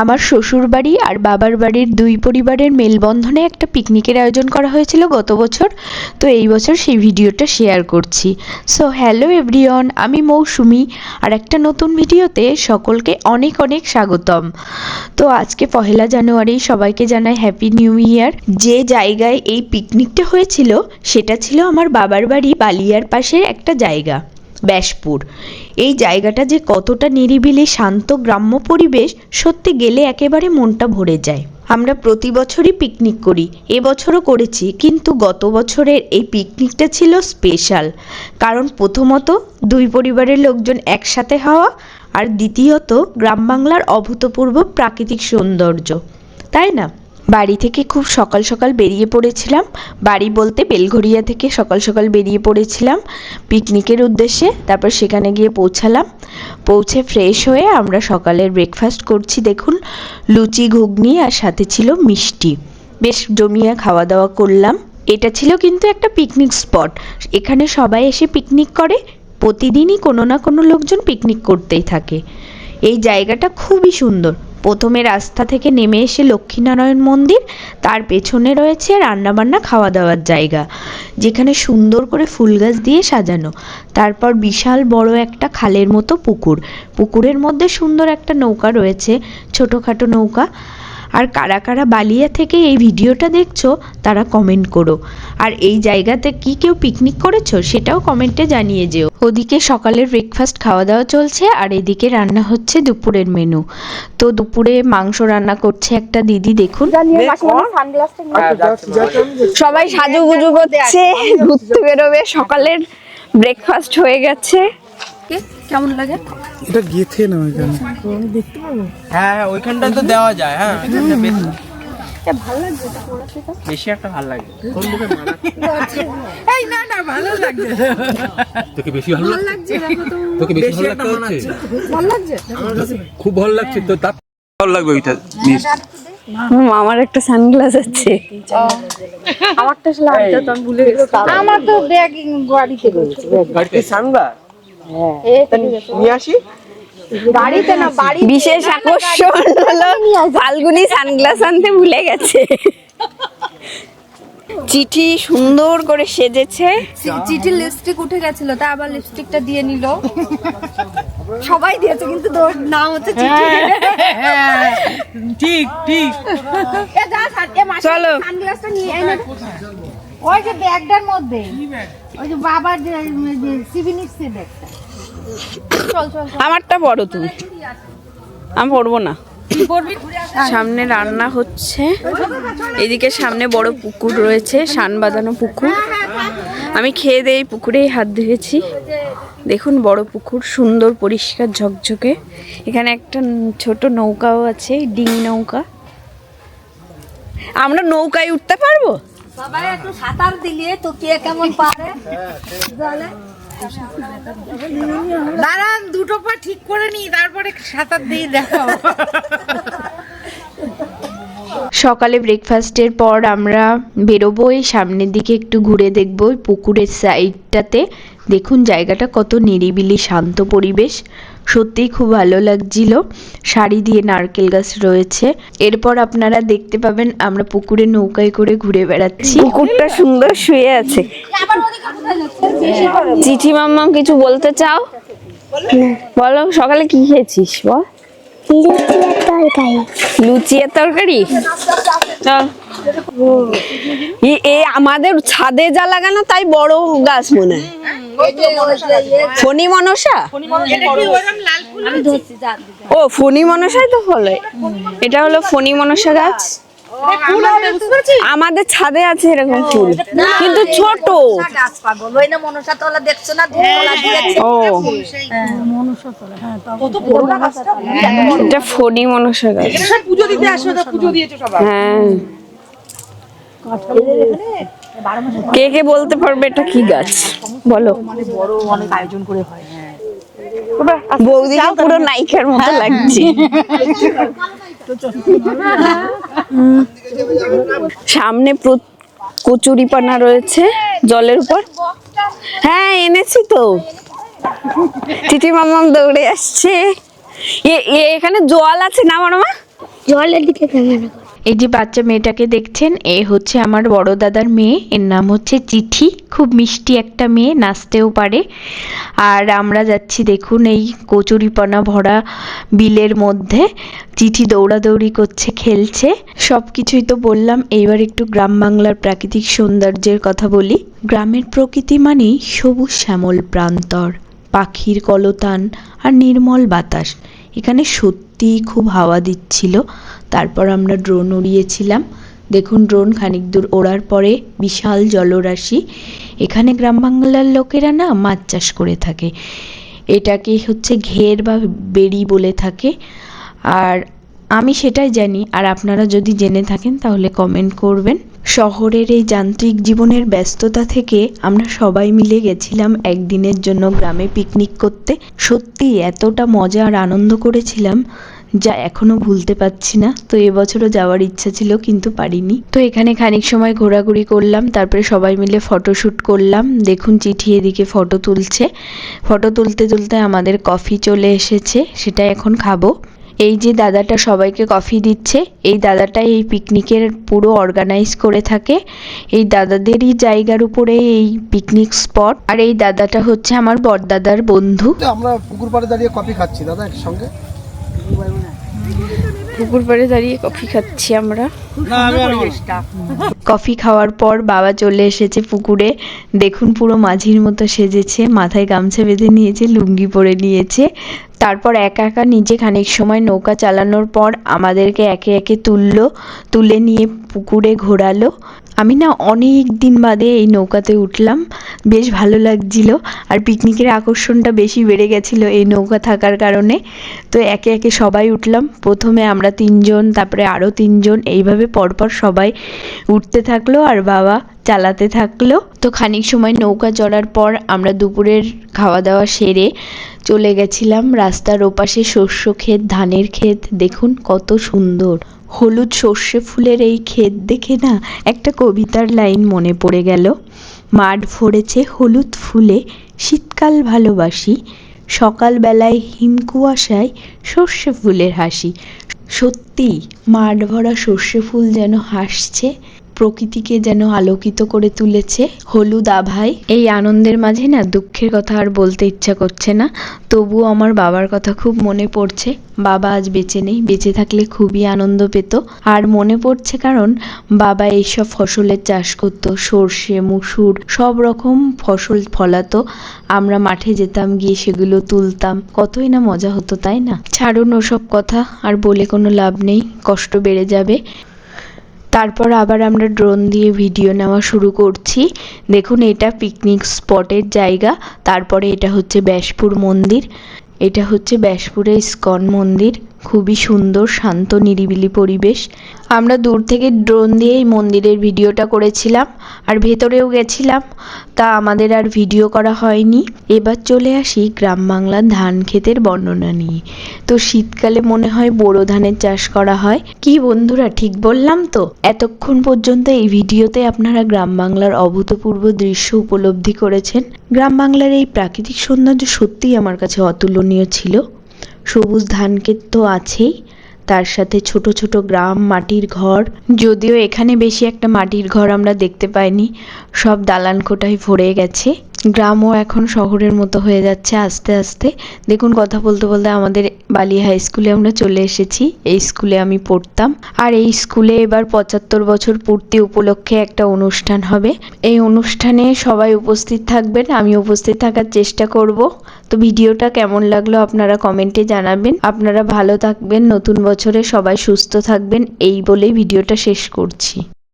আমার শ্বশুর বাড়ি আর বাবার বাড়ির দুই পরিবারের মেলবন্ধনে একটা পিকনিকের আয়োজন করা হয়েছিল গত বছর। তো এই বছর সেই ভিডিওটা শেয়ার করছি। সো হ্যালো এভরিওয়ান, আমি মৌসুমি আর একটা নতুন ভিডিওতে সকলকে অনেক অনেক স্বাগতম। তো আজকে 1 জানুয়ারি, সবাইকে জানাই হ্যাপি নিউ ইয়ার। যে জায়গায় এই পিকনিকটা হয়েছিল সেটা ছিল আমার বাবার বাড়ি বালিয়ার পাশের একটা জায়গা, ব্যাসপুর। এই জায়গাটা যে কতটা নিরিবিলি শান্ত গ্রাম্য পরিবেশ, সত্যি গেলে একেবারে মনটা ভরে যায়। আমরা প্রতি বছরই পিকনিক করি, এবছরও করেছি, কিন্তু গত বছরের এই পিকনিকটা ছিল স্পেশাল। কারণ প্রথমত দুই পরিবারের লোকজন একসাথে হওয়া, আর দ্বিতীয়ত গ্রাম বাংলার অভূতপূর্ব প্রাকৃতিক সৌন্দর্য, তাই না? বাড়ি থেকে খুব সকাল সকাল বেরিয়ে পড়েছিলাম, বাড়ি বলতে বেলঘরিয়া থেকে সকাল সকাল বেরিয়ে পড়েছিলাম পিকনিকের উদ্দেশ্যে। তারপর সেখানে গিয়ে পৌঁছে ফ্রেশ হয়ে আমরা সকালের ব্রেকফাস্ট করছি। দেখুন, লুচি, ঘুগনি আর সাথে ছিল মিষ্টি। বেশ জমিয়ে খাওয়া দাওয়া করলাম। এটা ছিল কিন্তু একটা পিকনিক স্পট, এখানে সবাই এসে পিকনিক করে। প্রতিদিনই কোনো না কোনো লোকজন পিকনিক করতেই থাকে। এই জায়গাটা খুবই সুন্দর। প্রথমে রাস্তা থেকে নেমে এসে লক্ষ্মীনারায়ণ মন্দির, তার পেছনে রয়েছে রান্নাবান্না খাওয়া দাওয়ার জায়গা, যেখানে সুন্দর করে ফুল গাছ দিয়ে সাজানো। তারপর বিশাল বড় একটা খালের মতো পুকুরের মধ্যে সুন্দর একটা নৌকা রয়েছে, ছোটোখাটো নৌকা। আর কারা কারা বালিয়া থেকে এই ভিডিওটা দেখছো তারা কমেন্ট করো। আর এই জায়গাতে কি কেউ পিকনিক করেছো সেটাও কমেন্টে জানিয়ে যেও। ওদিকে সকালের ব্রেকফাস্ট খাওয়া দাওয়া চলছে, আর এদিকে রান্না হচ্ছে দুপুরের মেনু। তো দুপুরে মাংস রান্না করছে একটা দিদি। দেখুন, সবাই সাজুগুজু করছে, ঘুরতে বেরোবে। সকালের ব্রেকফাস্ট হয়ে গেছে। কেমন লাগে? এটা গেথে না ওইখানে দেখতে পাবো। হ্যাঁ, ওইখানটা তো দেওয়া যায়। হ্যাঁ, এটা ভালো লাগছে, বেশি একটা ভালো লাগে। কোন দিকে মানা? এই না না, ভালো লাগছে। তোকে বেশি ভালো লাগছে? তোকে বেশি ভালো লাগছে? ভালো লাগছে, খুব ভালো লাগছে তো। তার ভালো লাগবে ওইটা। আমার একটা সানগ্লাস আছে, আমারটা আসলে আনতে তো আমি ভুলে গেছি। আমার তো ব্যাগ গাড়িতে রয়েছে। গাড়িতে সানগ্লাস? হ্যাঁ, নিয়ে আসি। গাড়িতে না, বাড়ি। বিশেষ আকর্ষণ হলো ফাল্গুনি সানগ্লাস আনতে ভুলে গেছে। চিঠি সুন্দর করে সেজেছে। চিঠির লিপস্টিক উঠে গেছিল, তা আবার লিপস্টিকটা দিয়ে নিল। সবাই দিয়েছে, কিন্তু তোর নাম হচ্ছে চিঠি। ঠিক ঠিক। চলো সানগ্লাসটা নিয়ে এনে ওই যে ব্যাগটার মধ্যে, ওই যে বাবার যে সিভিনিক্সের ব্যাগটা। আমারটা বড়, তুমি। আমি পড়বো না। সামনে রান্না হচ্ছে, এদিকে সামনে বড় পুকুর রয়েছে, শান বাঁধানো পুকুর। আমি খেয়ে দিয়ে পুকুরেই হাত ধুয়েছি। দেখুন, বড় পুকুর, সুন্দর পরিষ্কার ঝকঝকে। এখানে একটা ছোট নৌকাও আছে, ডিঙি নৌকা। আমরা নৌকায় উঠতে পারবো? বাবা একটু সাঁতার দিলে তো কে কেমন পারে। দাঁড়ান, দুটো পা ঠিক করে নি, তারপরে সাঁতার দিয়ে দেখো। সকালে ব্রেকফাস্টের পর আমরা বেরোবো, এই সামনের দিকে একটু ঘুরে দেখবো পুকুরের সাইডটাতে। দেখুন জায়গাটা কত নিরিবিলি শান্ত পরিবেশ, সত্যিই খুব ভালো লাগছিল। সারি দিয়ে নারকেল গাছ রয়েছে। এরপর আপনারা দেখতে পাবেন আমরা পুকুরে নৌকায় করে ঘুরে বেড়াচ্ছি। পুকুরটা সুন্দর শুয়ে আছে। চিঠি মাম্মাম কিছু বলতে চাও? বলো, সকালে কি খেয়েছিস বল? লুচি আর তরকারি। চল, এ আমাদের ছাদে যা লাগানো তাই বড় গাছ মনে হয়। ফণি মনসা? ও, ফণি মনসাই তো ফলে। এটা হলো ফণি মনসা গাছ। আমাদের ছাদে আছে এরকম ফুল, কিন্তু ছোট। ও, এটা ফণি মনসা গাছ। হ্যাঁ, কে কে বলতে পারবে এটা কি গাছ? বলো। বৌদিকে পুরো নায়িকার মতো লাগছে। সামনে কচুরিপানা রয়েছে জলের উপর। হ্যাঁ, এনেছি তো। চিঠি মাম্মাম দৌড়ে আসছে। এখানে জল আছে না মামা? জলের দিকে ক্যামেরা কর। এই যে বাচ্চা মেয়েটাকে দেখছেন, এ হচ্ছে আমার বড় দাদার মেয়ে, এর নাম হচ্ছে চিঠি। খুব মিষ্টি একটা মেয়ে, নাচতেও পারে। আর আমরা যাচ্ছি দেখুন এই কচুরিপানা ভরা বিলের মধ্যে। চিঠি দৌড়াদৌড়ি করছে, খেলছে। সব কিছুই তো বললাম, এইবার একটু গ্রাম বাংলার প্রাকৃতিক সৌন্দর্যের কথা বলি। গ্রামের প্রকৃতি মানেই সবুজ শ্যামল প্রান্তর, পাখির কলতান আর নির্মল বাতাস। এখানে সত্যিই খুব হাওয়া দিচ্ছিল। তারপর আমরা ড্রোন উড়িয়েছিলাম। দেখুন ড্রোন খানিক দূর ওড়ার পরে বিশাল জলরাশি। এখানে গ্রাম বাংলার লোকেরা না মাছ চাষ করে থাকে। এটাকে হচ্ছে ঘের বা বেড়ি বলে থাকে। আর আমি সেটাই জানি, আর আপনারা যদি জেনে থাকেন তাহলে কমেন্ট করবেন। শহরের এই যান্ত্রিক জীবনের ব্যস্ততা থেকে আমরা সবাই মিলে গেছিলাম একদিনের জন্য গ্রামে পিকনিক করতে। সত্যি এতটা মজা আর আনন্দ করেছিলাম যা এখনো ভুলতে পারছি না। তো এবছরও যাওয়ার ইচ্ছা ছিল কিন্তু পারিনি। তো এখানে খানিক সময় ঘোরাঘুরি করলাম, তারপরে সবাই মিলে ফটোশ্যুট করলাম। দেখুন চিঠি এদিকে ফটো তুলছে। ফটো তুলতে তুলতে আমাদের কফি চলে এসেছে, সেটা এখন খাবো। এই যে দাদাটা সবাইকে কফি দিচ্ছে, এই দাদাটাই এই পিকনিকের পুরো অর্গানাইজ করে থাকে। এই দাদাদেরই জায়গার উপরে এই পিকনিক স্পট। আর এই দাদাটা হচ্ছে আমার বড়দাদার বন্ধু। আমরা পুকুর পাড়ে দাঁড়িয়ে কফি খাচ্ছি দাদা একসঙ্গে। পুকুর পাড়ে দাঁড়িয়ে কফি খাচ্ছি আমরা। কফি খাওয়ার পর বাবা চলে এসেছে পুকুরে। দেখুন পুরো মাঝির মতো সেজেছে, মাথায় গামছা বেঁধে নিয়েছে, লুঙ্গি পরে নিয়েছে। তারপর একা একা নিজে খানিক সময় নৌকা চালানোর পর আমাদেরকে একে একে তুলে নিয়ে পুকুরে ঘোরালো। আমি না অনেক দিন বাদে এই নৌকাতে উঠলাম, বেশ ভালো লাগছিল। আর পিকনিকের আকর্ষণটা বেশি বেড়ে গেছিল এই নৌকা থাকার কারণে। তো একে একে সবাই উঠলাম। প্রথমে আমরা 3 জন, তারপরে আরও 3 জন, এইভাবে পরপর সবাই উঠতে থাকলো আর বাবা চালাতে থাকলো। তো খানিক সময় নৌকা চড়ার পর আমরা দুপুরের খাওয়া দাওয়া সেরে চলে গেছিলাম রাস্তার ওপাশে শস্য ক্ষেত, ধানের ক্ষেত। দেখুন কত সুন্দর হলুদ সর্ষে ফুলের এই ক্ষেত দেখে না একটা কবিতার লাইন মনে পড়ে গেল। মাঠ ভরেছে হলুদ ফুলে, শীতকাল ভালোবাসি, সকালবেলায় হিমকুয়াশায় সর্ষে ফুলের হাসি। সত্যি মাঠ ভরা সর্ষে ফুল যেন হাসছে, প্রকৃতিকে যেন আলোকিত করে তুলেছে হলুদ আভায়। এই আনন্দের মাঝে না দুঃখের কথা আর বলতে ইচ্ছা করছে না, তবুও আমার বাবার কথা খুব মনে পড়ছে। বাবা আজ বেঁচে নেই, বেঁচে থাকলে খুবই আনন্দ পেত। আর মনে পড়ছে কারণ বাবা এইসব ফসলের চাষ করতো, সর্ষে, মুসুর, সব রকম ফসল ফলাতো। আমরা মাঠে যেতাম, গিয়ে সেগুলো তুলতাম। কতই না মজা হতো, তাই না? ছাড়ুন ওসব কথা, আর বলে কোনো লাভ নেই, কষ্ট বেড়ে যাবে। তারপর আবার আমরা ড্রোন দিয়ে ভিডিও নেওয়া শুরু করছি। দেখুন এটা পিকনিক স্পটের জায়গা। তারপরে এটা হচ্ছে ব্যাসপুর মন্দির। এটা হচ্ছে ব্যাসপুরের ইস্কন মন্দির। খুবই সুন্দর, শান্ত, নিরিবিলি পরিবেশ। আমরা দূর থেকে ড্রোন দিয়ে এই মন্দিরের ভিডিওটা করেছিলাম, আর ভেতরেও গেছিলাম, তা আমাদের আর ভিডিও করা হয়নি। এবার চলে আসি গ্রাম বাংলার ধান ক্ষেতের বর্ণনা নিয়ে। তো শীতকালে মনে হয় বোরো ধানের চাষ করা হয়। কি বন্ধুরা, ঠিক বললাম তো? এতক্ষণ পর্যন্ত এই ভিডিওতে আপনারা গ্রাম বাংলার অভূতপূর্ব দৃশ্য উপলব্ধি করেছেন। গ্রাম বাংলার এই প্রাকৃতিক সৌন্দর্য সত্যিই আমার কাছে অতুলনীয় ছিল। সবুজ ধান ক্ষেত তো আছেই, তার সাথে ছোট ছোট গ্রাম, মাটির ঘর। যদিও এখানে বেশি একটা মাটির ঘর আমরা দেখতে পাইনি, সব দালান কোঠায় ভরে গেছে। গ্রামও এখন শহরের মতো হয়ে যাচ্ছে আস্তে আস্তে। দেখুন কথা বলতে বলতে আমাদের বালি হাই স্কুলে আমরা চলে এসেছি। এই স্কুলে আমি পড়তাম, আর এই স্কুলে এবার 75 বছর পূর্তি উপলক্ষে একটা অনুষ্ঠান হবে। এই অনুষ্ঠানে সবাই উপস্থিত থাকবেন, আমি উপস্থিত থাকার চেষ্টা করব। তো ভিডিওটা কেমন লাগলো আপনারা কমেন্টে জানাবেন। আপনারা ভালো থাকবেন, নতুন বছরে সবাই সুস্থ থাকবেন, এই বলেই ভিডিওটা শেষ করছি।